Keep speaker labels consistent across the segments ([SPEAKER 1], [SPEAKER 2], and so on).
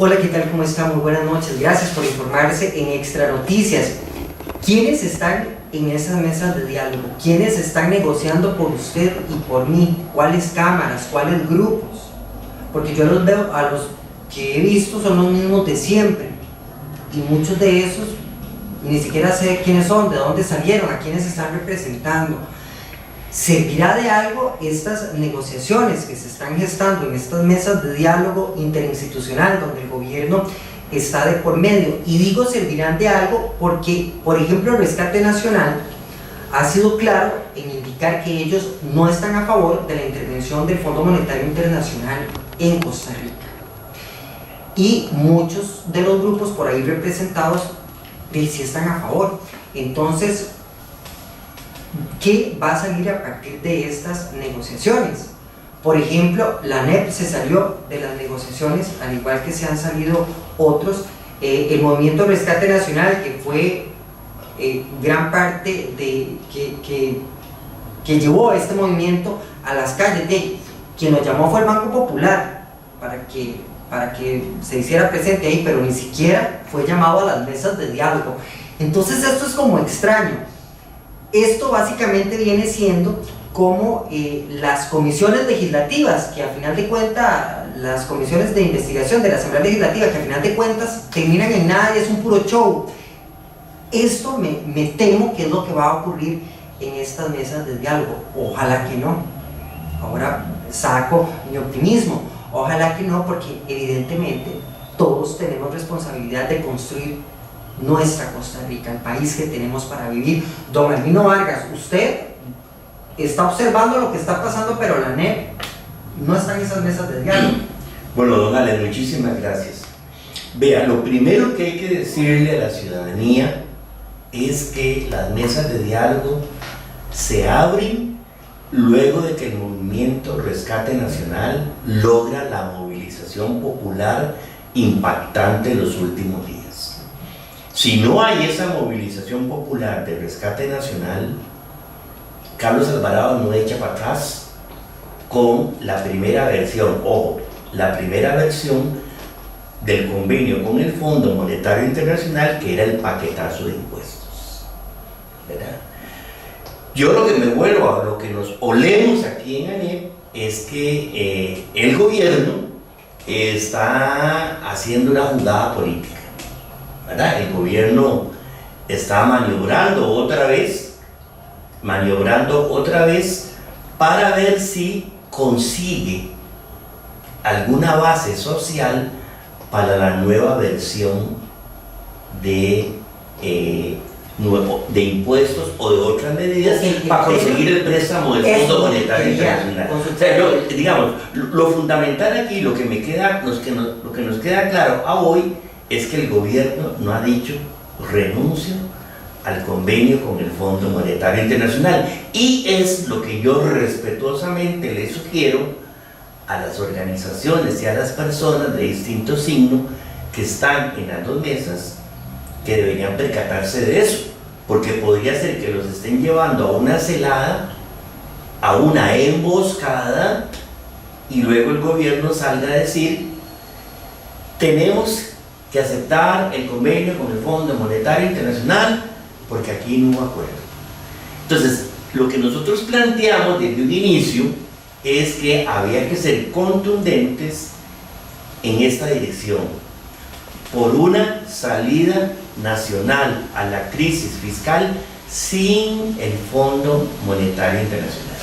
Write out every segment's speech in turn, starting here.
[SPEAKER 1] Hola, ¿qué tal? ¿Cómo está? Muy buenas noches. Gracias por informarse en Extra Noticias. ¿Quiénes están en esas mesas de diálogo? ¿Quiénes están negociando por usted y por mí? ¿Cuáles cámaras? ¿Cuáles grupos? Porque yo los veo, a los que he visto son los mismos de siempre. Y muchos de esos ni siquiera sé quiénes son, de dónde salieron, a quiénes están representando. ¿Servirá de algo estas negociaciones que se están gestando en estas mesas de diálogo interinstitucional donde el gobierno está de por medio? Y digo servirán de algo porque, por ejemplo, el Rescate Nacional ha sido claro en indicar que ellos no están a favor de la intervención del Fondo Monetario Internacional en Costa Rica. Y muchos de los grupos por ahí representados sí están a favor. Entonces, ¿qué va a salir a partir de estas negociaciones? Por ejemplo, la ANEP se salió de las negociaciones, al igual que se han salido otros. El Movimiento Rescate Nacional, que fue gran parte de que llevó a este movimiento a las calles, quien lo llamó fue el Banco Popular para que se hiciera presente ahí, pero ni siquiera fue llamado a las mesas de diálogo. Entonces esto es como extraño. Esto básicamente viene siendo como las comisiones legislativas, que a final de cuentas, las comisiones de investigación de la Asamblea Legislativa, que a final de cuentas terminan en nada y es un puro show. Esto me temo que es lo que va a ocurrir en estas mesas de diálogo. Ojalá que no. Ahora saco mi optimismo. Ojalá que no, porque evidentemente todos tenemos responsabilidad de construir nuestra Costa Rica, el país que tenemos para vivir. Don Albino Vargas, usted está observando lo que está pasando, pero la ANEP no está en esas mesas de diálogo.
[SPEAKER 2] Bueno, don Ale, muchísimas gracias. Vea, lo primero que hay que decirle a la ciudadanía es que las mesas de diálogo se abren luego de que el Movimiento Rescate Nacional logra la movilización popular impactante en los últimos días. Si no hay esa movilización popular de Rescate Nacional, Carlos Alvarado no echa para atrás con la primera versión, ojo, la primera versión del convenio con el Fondo Monetario Internacional, que era el paquetazo de impuestos, ¿verdad? Yo lo que me vuelvo a lo que nos olemos aquí en ANEP es que el gobierno está haciendo una jugada política, ¿verdad? El gobierno está maniobrando otra vez para ver si consigue alguna base social para la nueva versión de impuestos o de otras medidas para conseguir el préstamo del Fondo Monetario Internacional. O sea, digamos, lo fundamental aquí, lo que nos queda claro a hoy es que el gobierno no ha dicho renuncio al convenio con el Fondo Monetario Internacional, y es lo que yo respetuosamente le sugiero a las organizaciones y a las personas de distinto signo que están en las dos mesas, que deberían percatarse de eso, porque podría ser que los estén llevando a una celada, a una emboscada, y luego el gobierno salga a decir: tenemos que aceptar el convenio con el Fondo Monetario Internacional porque aquí no hubo acuerdo. Entonces, lo que nosotros planteamos desde un inicio es que había que ser contundentes en esta dirección, por una salida nacional a la crisis fiscal sin el Fondo Monetario Internacional.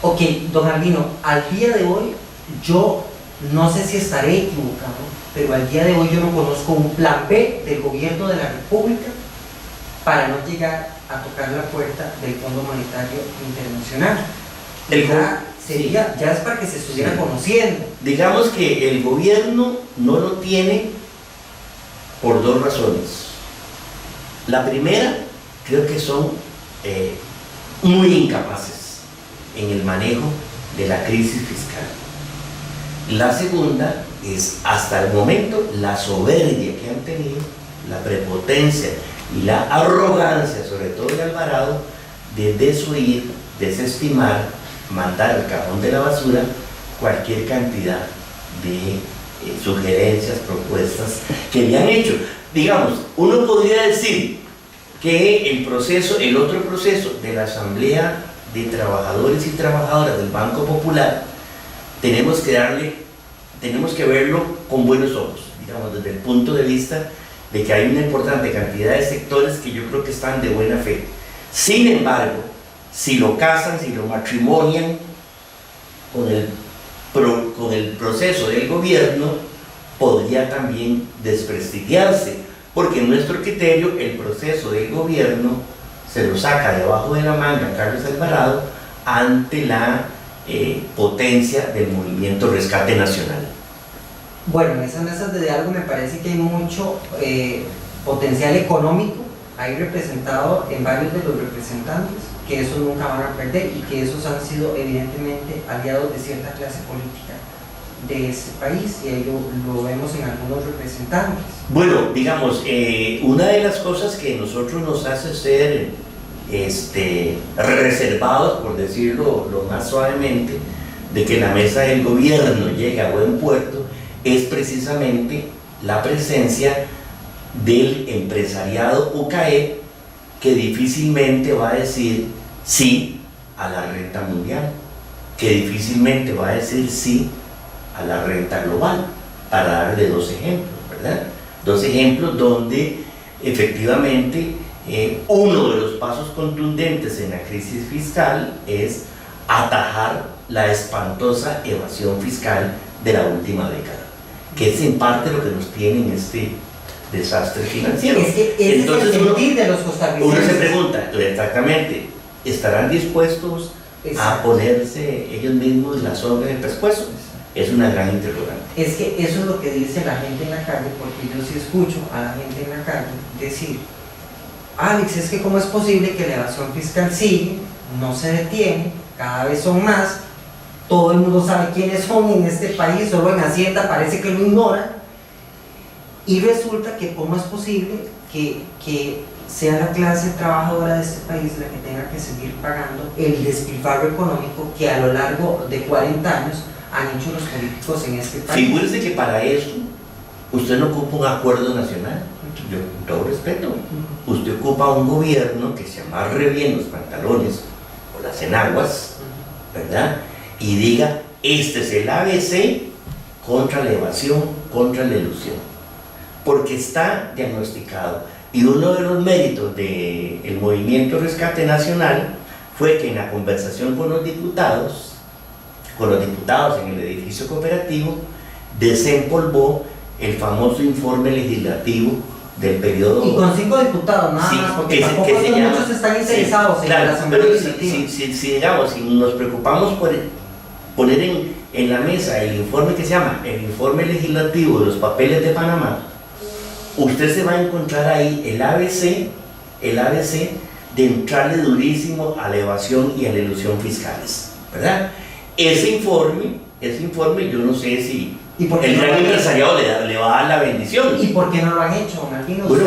[SPEAKER 1] Ok, don Albino, al día de hoy yo no sé si estaré equivocado, pero al día de hoy yo no conozco un plan B del gobierno de la República para no llegar a tocar la puerta del Fondo Monetario Internacional. Ya es para que se estuviera conociendo.
[SPEAKER 2] Digamos que el gobierno no lo tiene por dos razones. La primera, creo que son muy incapaces en el manejo de la crisis fiscal. La segunda es, hasta el momento, la soberbia que han tenido, la prepotencia y la arrogancia, sobre todo de Alvarado, de desoír, desestimar, mandar al cajón de la basura cualquier cantidad de sugerencias, propuestas que le han hecho. Digamos, uno podría decir que el otro proceso de la Asamblea de Trabajadores y Trabajadoras del Banco Popular, tenemos que verlo con buenos ojos, digamos, desde el punto de vista de que hay una importante cantidad de sectores que yo creo que están de buena fe. Sin embargo, si lo casan, si lo matrimonian con el proceso del gobierno, podría también desprestigiarse, porque en nuestro criterio el proceso del gobierno se lo saca debajo de la manga Carlos Alvarado ante la potencia del movimiento Rescate Nacional.
[SPEAKER 1] Bueno, en esas mesas de diálogo me parece que hay mucho potencial económico ahí representado en varios de los representantes, que esos nunca van a perder y que esos han sido evidentemente aliados de cierta clase política de ese país, y ahí lo vemos en algunos representantes.
[SPEAKER 2] Bueno, digamos, una de las cosas que nosotros nos hace ser reservados, por decirlo lo más suavemente, de que la mesa del gobierno llegue a buen puerto, es precisamente la presencia del empresariado UCAE, que difícilmente va a decir sí a la renta mundial, que difícilmente va a decir sí a la renta global, para darle dos ejemplos, ¿verdad? Dos ejemplos donde efectivamente uno de los pasos contundentes en la crisis fiscal es atajar la espantosa evasión fiscal de la última década, que es en parte lo que nos tiene en este desastre financiero.
[SPEAKER 1] Es que entonces es el sentir de los costarricenses.
[SPEAKER 2] Uno se pregunta, exactamente, ¿estarán dispuestos a ponerse ellos mismos la soga en el pescuezo? Es una gran interrogante.
[SPEAKER 1] Es que eso es lo que dice la gente en la calle, porque yo sí escucho a la gente en la calle decir: Alex, es que cómo es posible que la evasión fiscal sigue, no se detiene, cada vez son más, todo el mundo sabe quiénes son en este país, solo en Hacienda parece que lo ignoran, y resulta que cómo es posible que sea la clase trabajadora de este país la que tenga que seguir pagando el despilfarro económico que a lo largo de 40 años han hecho los políticos en este país.
[SPEAKER 2] Figúrese que para eso usted no ocupa un acuerdo nacional. Yo, con todo respeto, usted ocupa un gobierno que se amarre bien los pantalones o las enaguas, ¿verdad? Y diga: este es el ABC contra la evasión, contra la ilusión, porque está diagnosticado. Y uno de los méritos del movimiento Rescate Nacional fue que en la conversación con los diputados en el edificio cooperativo, desempolvó el famoso informe legislativo del periodo.
[SPEAKER 1] Y con 5 diputados nada más, porque tampoco muchos están interesados en la Asamblea Legislativa.
[SPEAKER 2] Si nos preocupamos por poner en la mesa el informe que se llama el informe legislativo de los papeles de Panamá, usted se va a encontrar ahí el ABC de entrarle durísimo a la evasión y a la ilusión fiscales, ¿verdad? Ese informe yo no sé si el gran empresariado le va a dar la bendición.
[SPEAKER 1] ¿Y por qué no lo han hecho, Martín?
[SPEAKER 2] Bueno,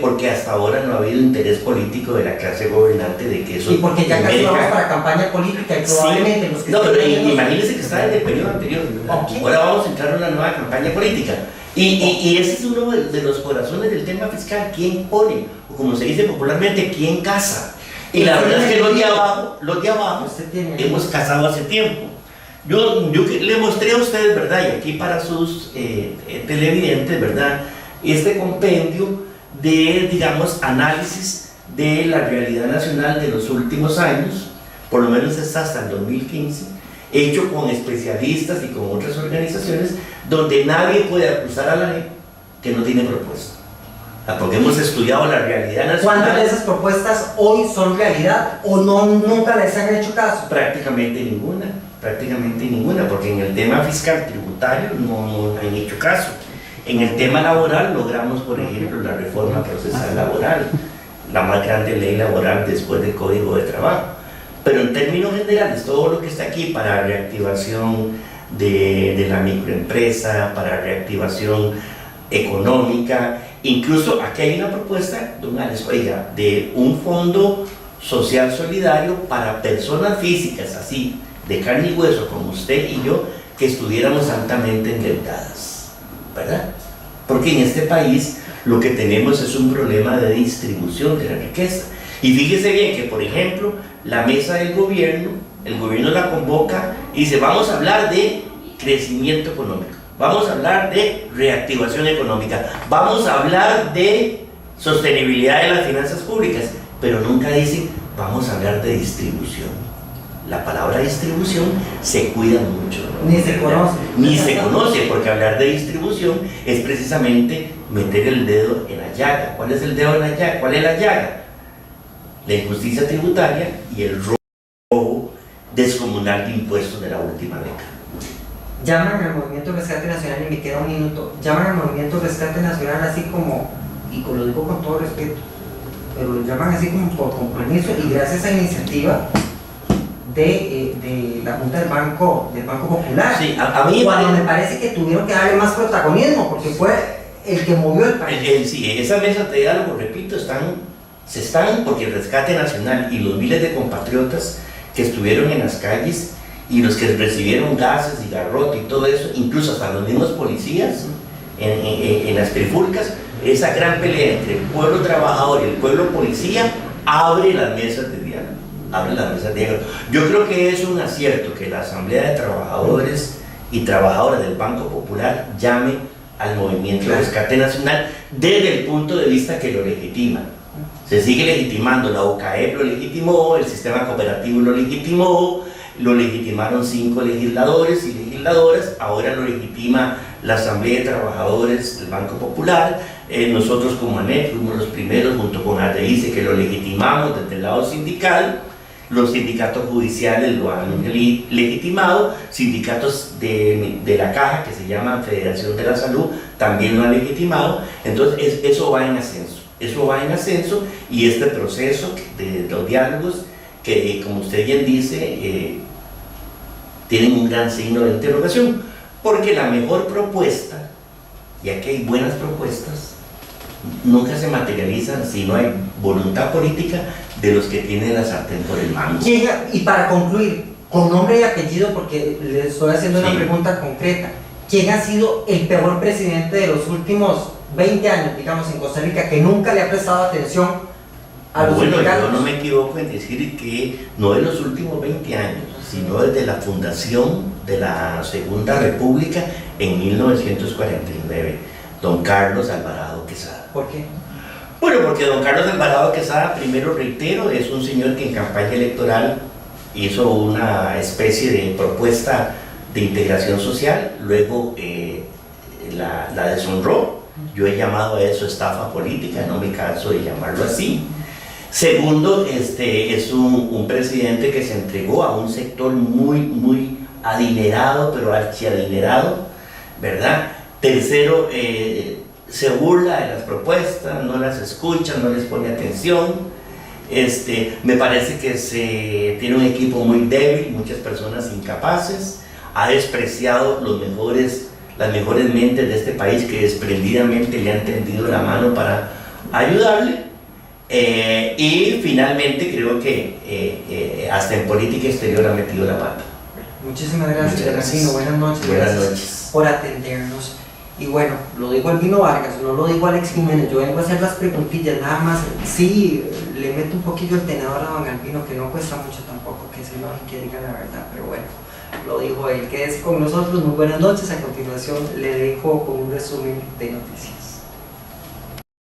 [SPEAKER 2] porque hasta ahora no ha habido interés político de la clase gobernante de que eso...
[SPEAKER 1] Y porque ya casi vamos para campaña política y probablemente
[SPEAKER 2] sí.
[SPEAKER 1] Los que...
[SPEAKER 2] No, pero imagínense que está desde el periodo anterior.
[SPEAKER 1] Okay.
[SPEAKER 2] Ahora vamos a entrar en una nueva campaña política. Y ese es uno de los corazones del tema fiscal. ¿Quién pone? O como se dice popularmente, ¿quién casa? Y la verdad es que los de abajo hemos casado hace tiempo. Yo le mostré a ustedes, ¿verdad? Y aquí para sus televidentes, ¿verdad? Este compendio de, digamos, análisis de la realidad nacional de los últimos años, por lo menos hasta el 2015, hecho con especialistas y con otras organizaciones, donde nadie puede acusar a la ley que no tiene propuesta. Porque hemos estudiado la realidad nacional.
[SPEAKER 1] ¿Cuántas de esas propuestas hoy son realidad o nunca les han hecho caso?
[SPEAKER 2] Prácticamente ninguna, porque en el tema fiscal tributario no han hecho caso. En el tema laboral logramos, por ejemplo, la reforma procesal laboral, la más grande ley laboral después del Código de Trabajo. Pero en términos generales, todo lo que está aquí para reactivación de la microempresa, para reactivación económica, incluso aquí hay una propuesta, don Alex, oiga, de un fondo social solidario para personas físicas, así, de carne y hueso, como usted y yo, que estuviéramos altamente endeudadas. ¿verdad? Porque en este país lo que tenemos es un problema de distribución de la riqueza. Y fíjese bien que, por ejemplo, la mesa del gobierno, el gobierno la convoca y dice, vamos a hablar de crecimiento económico, vamos a hablar de reactivación económica, vamos a hablar de sostenibilidad de las finanzas públicas, pero nunca dicen, vamos a hablar de distribución. La palabra distribución se cuida mucho, ¿no?
[SPEAKER 1] Ni se conoce.
[SPEAKER 2] Ni se conoce, porque hablar de distribución es precisamente meter el dedo en la llaga. ¿Cuál es el dedo en la llaga? ¿Cuál es la llaga? La injusticia tributaria y el robo descomunal de impuestos de la última década.
[SPEAKER 1] Llaman al Movimiento Rescate Nacional, y me queda un minuto, llaman al Movimiento Rescate Nacional así como, y lo digo con todo respeto, pero lo llaman así como por compromiso y gracias a la iniciativa de la Junta del Banco Popular.
[SPEAKER 2] Sí, a mí
[SPEAKER 1] cuando me parece que tuvieron que darle más protagonismo, porque fue el que movió el país.
[SPEAKER 2] Sí, esas mesas de diálogo, repito, se están porque el Rescate Nacional y los miles de compatriotas que estuvieron en las calles y los que recibieron gases y garrote y todo eso, incluso hasta los mismos policías en las trifulcas, esa gran pelea entre el pueblo trabajador y el pueblo policía abre las mesas de diálogo. Yo creo que es un acierto que la Asamblea de Trabajadores y Trabajadoras del Banco Popular llame al Movimiento de Rescate Nacional desde el punto de vista que lo legitima. Se sigue legitimando, la UCAEP lo legitimó, el sistema cooperativo lo legitimó, lo legitimaron 5 legisladores y legisladoras, ahora lo legitima la Asamblea de Trabajadores del Banco Popular. Nosotros como ANEP fuimos los primeros junto con ADICE que lo legitimamos desde el lado sindical. Los sindicatos judiciales lo han legitimado, sindicatos de la caja que se llaman Federación de la Salud también lo han legitimado. Entonces eso va en ascenso, y este proceso de los diálogos que, como usted bien dice, tienen un gran signo de interrogación, porque la mejor propuesta, y aquí hay buenas propuestas, nunca se materializan si no hay voluntad política de los que tienen la sartén por el mango.
[SPEAKER 1] Y para concluir, con nombre y apellido, porque le estoy haciendo una pregunta concreta, ¿quién ha sido el peor presidente de los últimos 20 años, digamos, en Costa Rica, que nunca le ha prestado atención a los sindicatos?
[SPEAKER 2] Yo no me equivoco en decir que no de los últimos 20 años, sino desde la fundación de la Segunda República en 1949, don Carlos Alvarado Quesada.
[SPEAKER 1] ¿Por qué?
[SPEAKER 2] Bueno, porque don Carlos Alvarado Quesada, primero reitero, es un señor que en campaña electoral hizo una especie de propuesta de integración social, luego la deshonró. Yo he llamado a eso estafa política, no me canso de llamarlo así. Segundo, es un presidente que se entregó a un sector muy adinerado, pero archiadinerado, ¿verdad? Tercero, se burla de las propuestas, no las escucha, no les pone atención. Me parece que se tiene un equipo muy débil, muchas personas incapaces, ha despreciado las mejores mentes de este país que desprendidamente le han tendido la mano para ayudarle. Y finalmente creo que hasta en política exterior ha metido la pata.
[SPEAKER 1] Muchísimas gracias, Bernardino. Buenas noches.
[SPEAKER 2] Buenas noches.
[SPEAKER 1] Por atendernos. Y bueno, lo dijo Albino Vargas, no lo dijo Alex Jiménez. Yo vengo a hacer las preguntillas, nada más. Sí, le meto un poquillo el tenedor a don Albino, que no cuesta mucho tampoco, que se enoje, que diga la verdad, pero bueno, lo dijo él. Quédese con nosotros, muy buenas noches. A continuación le dejo con un resumen de noticias.